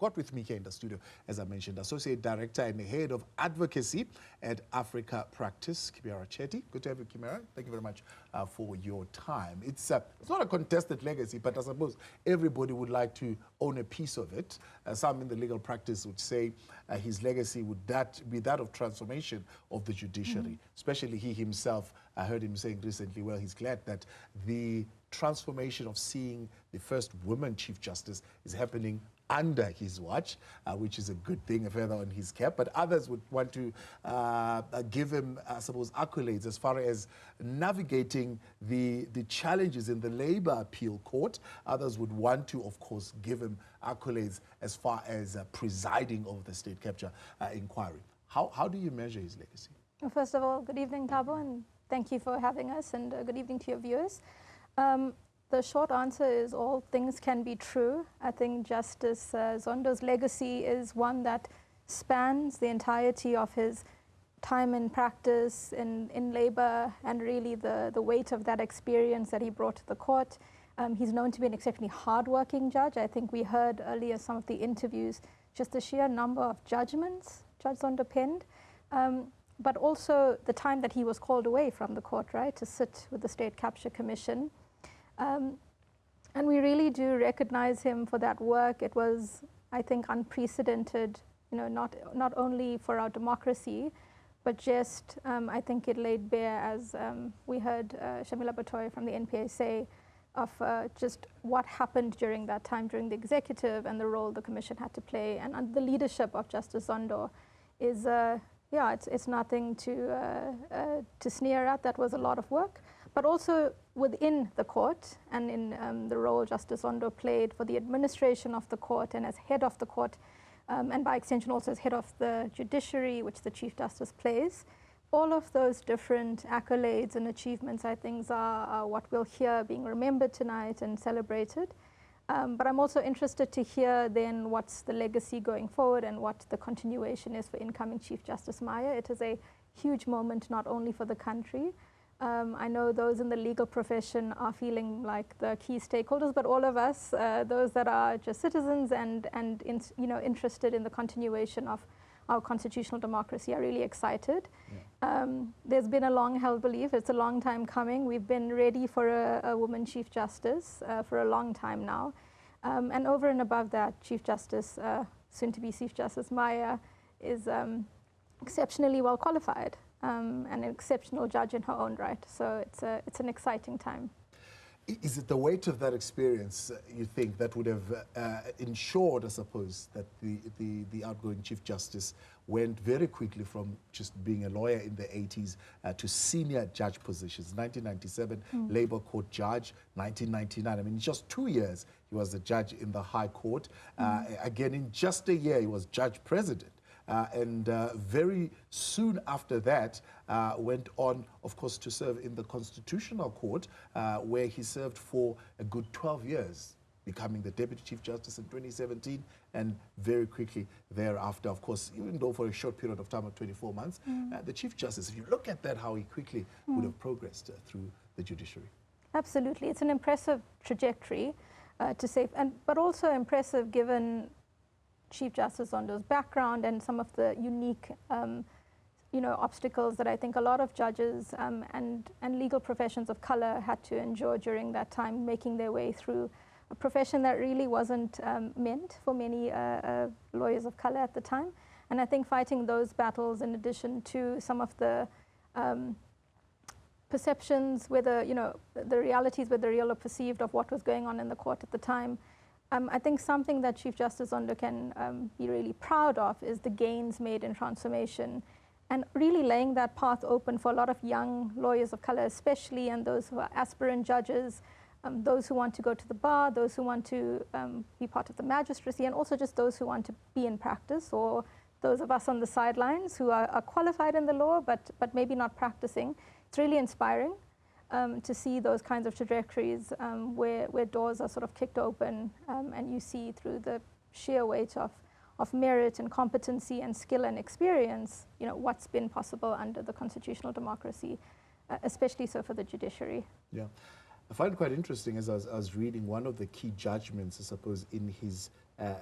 got with me here in the studio, as I mentioned, Associate Director and Head of Advocacy at Africa Practice, Kimera Chetty. Good to have you, Kimera. Thank you very much for your time. It's not a contested legacy, but I suppose everybody would like to own a piece of it. Some in the legal practice would say his legacy would be that of transformation of the judiciary, especially he himself. I heard him saying recently, well, he's glad that the transformation of seeing the first woman Chief Justice is happening under his watch, which is a good thing, a feather on his cap. But others would want to give him, I suppose, accolades as far as navigating the challenges in the labor appeal court. Others would want to, of course, give him accolades as far as presiding over the state capture inquiry. How do you measure his legacy? Well, first of all, good evening, Thabo, and thank you for having us, and good evening to your viewers. The short answer is all things can be true. I think Justice Zondo's legacy is one that spans the entirety of his time in practice, in labor, and really the weight of that experience that he brought to the court. He's known to be an exceptionally hardworking judge. I think we heard earlier some of the interviews, just the sheer number of judgments Judge Zondo penned, but also the time that he was called away from the court, right, to sit with the State Capture Commission. And we really do recognize him for that work. It was, I think, unprecedented, not only for our democracy, but just, I think it laid bare, as we heard Shamila Batoy from the NPA say, of just what happened during that time, during the executive, and the role the commission had to play. And the leadership of Justice Zondo is, yeah, it's nothing to sneer at. That was a lot of work. But also within the court, and in the role Justice Zondo played for the administration of the court and as head of the court, and by extension also as head of the judiciary, which the Chief Justice plays. All of those different accolades and achievements, I think, are what we'll hear being remembered tonight and celebrated. But I'm also interested to hear then what's the legacy going forward and what the continuation is for incoming Chief Justice Maya. It is a huge moment not only for the country. I know those in the legal profession are feeling like the key stakeholders, but all of us, those that are just citizens and interested in the continuation of our constitutional democracy, are really excited. Yeah. There's been a long-held belief, it's a long time coming. We've been ready for a woman Chief Justice for a long time now. And over and above that, Chief Justice, soon-to-be Chief Justice Maya, is exceptionally well qualified. An exceptional judge in her own right. So it's an exciting time. Is it the weight of that experience, you think, that would have ensured, I suppose, that the outgoing Chief Justice went very quickly from just being a lawyer in the 80s to senior judge positions? 1997, Labour Court judge. 1999, I mean, in just 2 years, he was a judge in the High Court. Again, in just a year, he was judge president. And very soon after that, went on, of course, to serve in the Constitutional Court, where he served for a good 12 years, becoming the Deputy Chief Justice in 2017, and very quickly thereafter, of course, even though for a short period of time of 24 months, the Chief Justice, if you look at that, how he quickly would have progressed through the judiciary. Absolutely. It's an impressive trajectory, to say, but also impressive given Chief Justice Zondo's background and some of the unique, obstacles that I think a lot of judges and legal professions of color had to endure during that time, making their way through a profession that really wasn't meant for many lawyers of color at the time. And I think fighting those battles, in addition to some of the perceptions, whether, the realities, whether real or perceived, of what was going on in the court at the time, I think something that Chief Justice Zondo can be really proud of is the gains made in transformation, and really laying that path open for a lot of young lawyers of color especially, and those who are aspirant judges, those who want to go to the bar, those who want to be part of the magistracy, and also just those who want to be in practice, or those of us on the sidelines who are qualified in the law but maybe not practicing. It's really inspiring. To see those kinds of trajectories where doors are sort of kicked open, and you see through the sheer weight of merit and competency and skill and experience, what's been possible under the constitutional democracy, especially so for the judiciary. Yeah. I find it quite interesting as I was reading one of the key judgments, I suppose, in his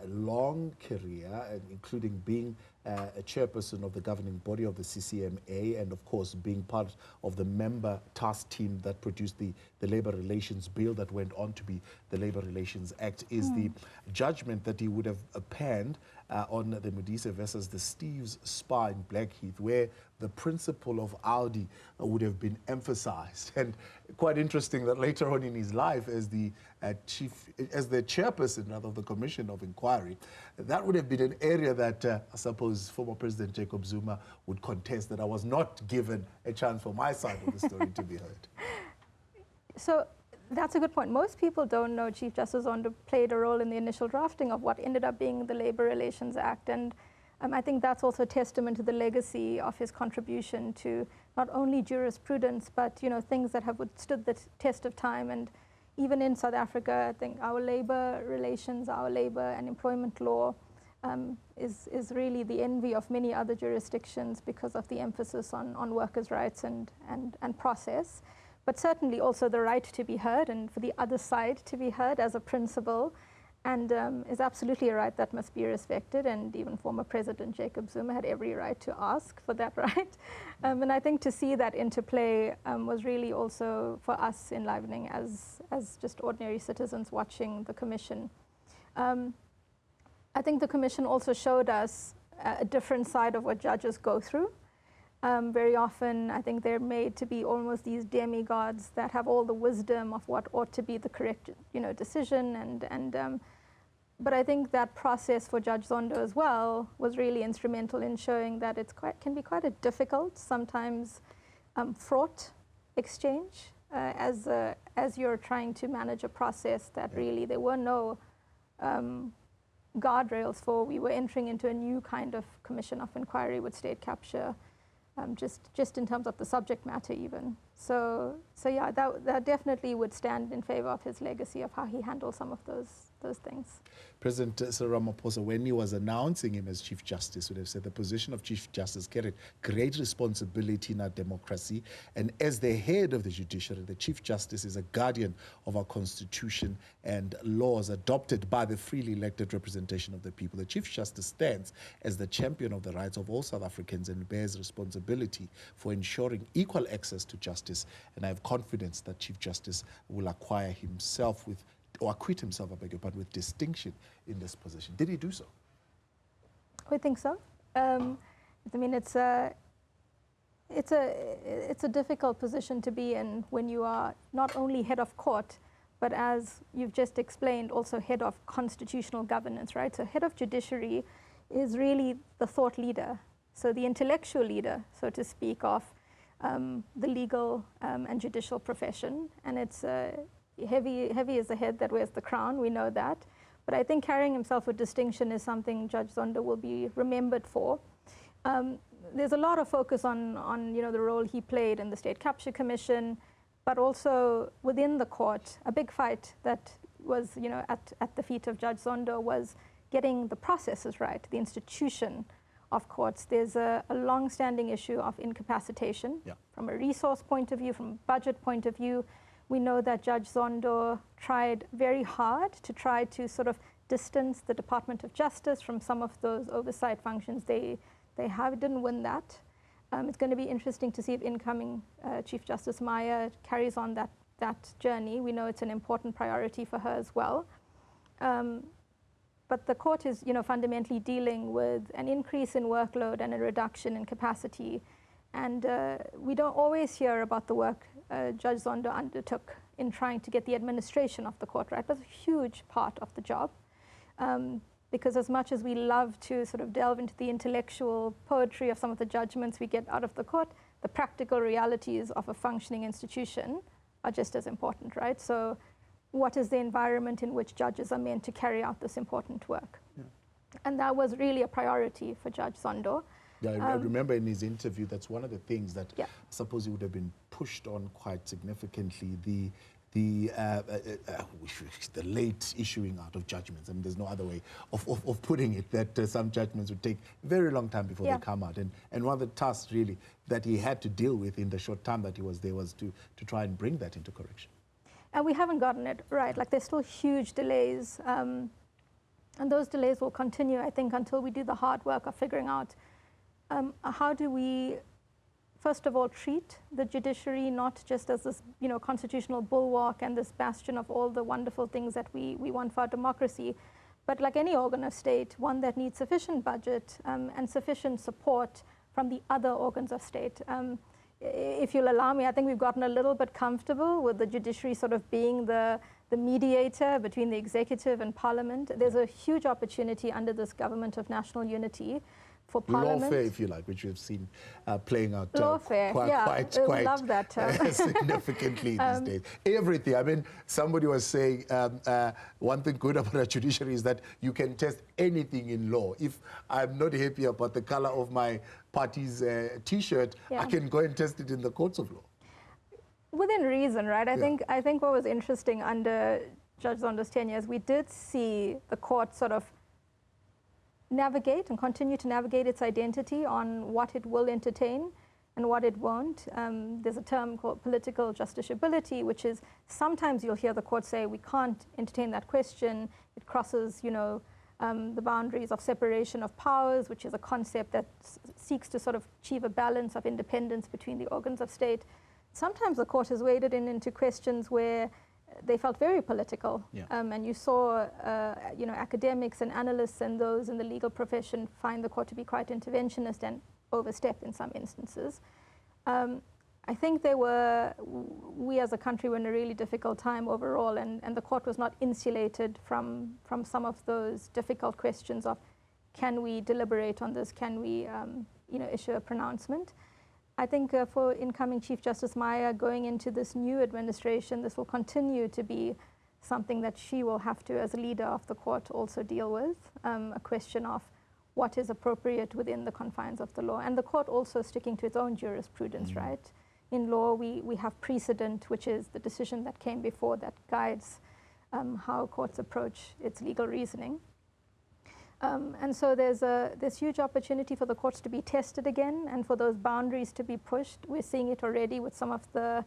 long career, including being a chairperson of the governing body of the CCMA, and of course being part of the member task team that produced the Labour Relations Bill that went on to be the Labour Relations Act, is the judgment that he would have penned on the Modise versus the Steves Spa in Blackheath, where the principle of Audi would have been emphasized. And quite interesting that later on in his life, as the chairperson rather of the Commission of Inquiry, that would have been an area that I suppose former President Jacob Zuma would contest, that I was not given a chance for my side of the story to be heard. So that's a good point. Most people don't know Chief Justice Zondo played a role in the initial drafting of what ended up being the Labour Relations Act. And I think that's also a testament to the legacy of his contribution to not only jurisprudence, but things that have withstood the test of time. And even in South Africa, I think our labour relations, our labour and employment law is really the envy of many other jurisdictions because of the emphasis on workers' rights and process. But certainly also the right to be heard and for the other side to be heard as a principle, and is absolutely a right that must be respected. And even former President Jacob Zuma had every right to ask for that right. And I think to see that interplay was really also for us enlivening as just ordinary citizens watching the Commission. I think the Commission also showed us a different side of what judges go through. Very often, I think they're made to be almost these demigods that have all the wisdom of what ought to be the correct, decision. But I think that process for Judge Zondo as well was really instrumental in showing that can be quite a difficult, sometimes fraught exchange as you're trying to manage a process that really there were no guardrails for. We were entering into a new kind of commission of inquiry with state capture. Just in terms of the subject matter even. So yeah, that definitely would stand in favor of his legacy of how he handled some of those things. President Cyril Ramaphosa, when he was announcing him as Chief Justice, would have said the position of Chief Justice carried great responsibility in our democracy, and as the head of the judiciary, the Chief Justice is a guardian of our Constitution and laws adopted by the freely elected representation of the people. The Chief Justice stands as the champion of the rights of all South Africans and bears responsibility for ensuring equal access to justice, and I have confidence that Chief Justice will acquit himself, I beg your pardon, with distinction in this position. Did he do so? I think so. I mean, it's a difficult position to be in when you are not only head of court, but as you've just explained, also head of constitutional governance, right? So head of judiciary is really the thought leader. So the intellectual leader, so to speak, of the legal and judicial profession. And it's heavy is the head that wears the crown, we know that. But I think carrying himself with distinction is something Judge Zondo will be remembered for. There's a lot of focus on the role he played in the State Capture Commission, but also within the court, a big fight that was at the feet of Judge Zondo was getting the processes right, the institution of courts. There's a long-standing issue of incapacitation from a resource point of view, from a budget point of view. We know that Judge Zondo tried very hard to try to sort of distance the Department of Justice from some of those oversight functions. They didn't win that. It's going to be interesting to see if incoming Chief Justice Maya carries on that journey. We know it's an important priority for her as well. But the court is, fundamentally dealing with an increase in workload and a reduction in capacity. And we don't always hear about the work Judge Zondo undertook in trying to get the administration of the court right. But it's a huge part of the job. Because as much as we love to sort of delve into the intellectual poetry of some of the judgments we get out of the court, the practical realities of a functioning institution are just as important, right? So what is the environment in which judges are meant to carry out this important work? Yeah. And that was really a priority for Judge Zondo. Yeah, I remember in his interview, that's one of the things that I suppose he would have been pushed on quite significantly, the late issuing out of judgments. I mean, there's no other way of putting it, that some judgments would take a very long time before they come out. And one of the tasks really that he had to deal with in the short time that he was there was to try and bring that into correction. And we haven't gotten it right. Like, there's still huge delays. And those delays will continue, I think, until we do the hard work of figuring out how do we, first of all, treat the judiciary not just as this, constitutional bulwark and this bastion of all the wonderful things that we want for our democracy, but like any organ of state, one that needs sufficient budget and sufficient support from the other organs of state. If you'll allow me, I think we've gotten a little bit comfortable with the judiciary sort of being the mediator between the executive and parliament. There's a huge opportunity under this government of national unity for parliament. Lawfare, if you like, which we've seen playing out Lawfare, quite love that term. significantly these days. Everything. I mean, somebody was saying one thing good about our judiciary is that you can test anything in law. If I'm not happy about the color of my party's T-shirt, I can go and test it in the courts of law. Within reason, right? I think what was interesting under Judge Zondo's tenure is we did see the court sort of navigate and continue to navigate its identity on what it will entertain and what it won't. There's a term called political justiciability, which is sometimes you'll hear the court say we can't entertain that question. It crosses, the boundaries of separation of powers, which is a concept that seeks to sort of achieve a balance of independence between the organs of state. Sometimes the court has waded into questions where they felt very political, and you saw, academics and analysts and those in the legal profession find the court to be quite interventionist and overstep in some instances. I think we as a country were in a really difficult time overall, and the court was not insulated from some of those difficult questions of, can we deliberate on this? Can we, issue a pronouncement? I think for incoming Chief Justice Maya going into this new administration, this will continue to be something that she will have to, as a leader of the court, also deal with, a question of what is appropriate within the confines of the law. And the court also sticking to its own jurisprudence, right? In law, we have precedent, which is the decision that came before that guides how courts approach its legal reasoning. And so there's huge opportunity for the courts to be tested again and for those boundaries to be pushed. We're seeing it already with some of the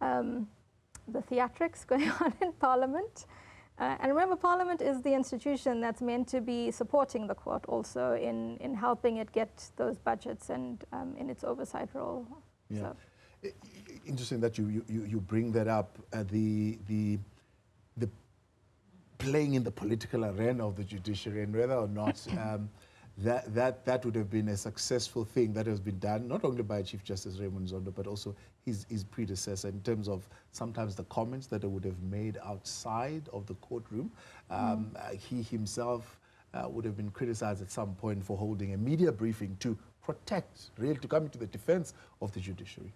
theatrics going on in Parliament. And remember, Parliament is the institution that's meant to be supporting the court also in helping it get those budgets and in its oversight role. Yeah. So. Interesting that you bring that up. The playing in the political arena of the judiciary, and whether or not that would have been a successful thing that has been done not only by Chief Justice Raymond Zondo but also his predecessor, in terms of sometimes the comments that they would have made outside of the courtroom. He himself would have been criticized at some point for holding a media briefing to protect, really to come to the defense of the judiciary.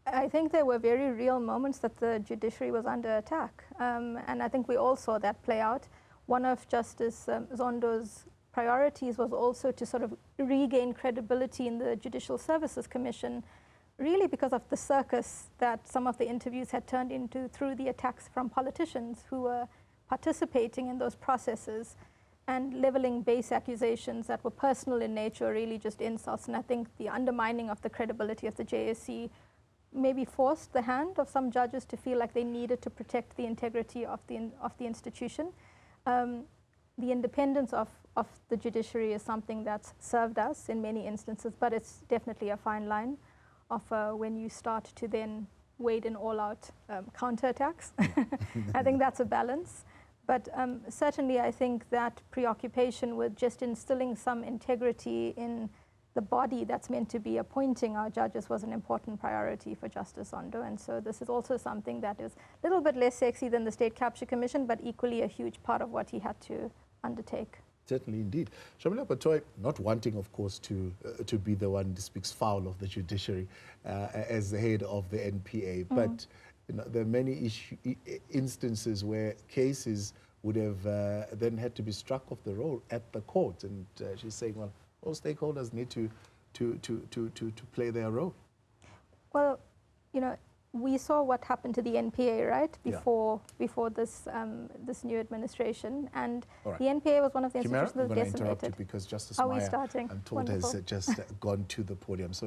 I think there were very real moments that the judiciary was under attack. And I think we all saw that play out. One of Justice Zondo's priorities was also to sort of regain credibility in the Judicial Services Commission, really because of the circus that some of the interviews had turned into through the attacks from politicians who were participating in those processes and leveling base accusations that were personal in nature, really just insults. And I think the undermining of the credibility of the JSC maybe forced the hand of some judges to feel like they needed to protect the integrity of the institution. The independence of the judiciary is something that's served us in many instances, but it's definitely a fine line of when you start to then wade in all-out counterattacks. I think that's a balance. But certainly I think that preoccupation with just instilling some integrity in the body that's meant to be appointing our judges was an important priority for Justice Zondo. And so this is also something that is a little bit less sexy than the State Capture Commission, but equally a huge part of what he had to undertake. Certainly, indeed. Shamila Batoy, not wanting, of course, to be the one that speaks foul of the judiciary as the head of the NPA, but there are many instances where cases would have then had to be struck off the roll at the court, and she's saying, well, all stakeholders need to play their role. Well, we saw what happened to the NPA, right, before this this new administration, and the NPA was one of the institutions that was decimated. Because Justice Maya, I'm told, has just gone to the podium. So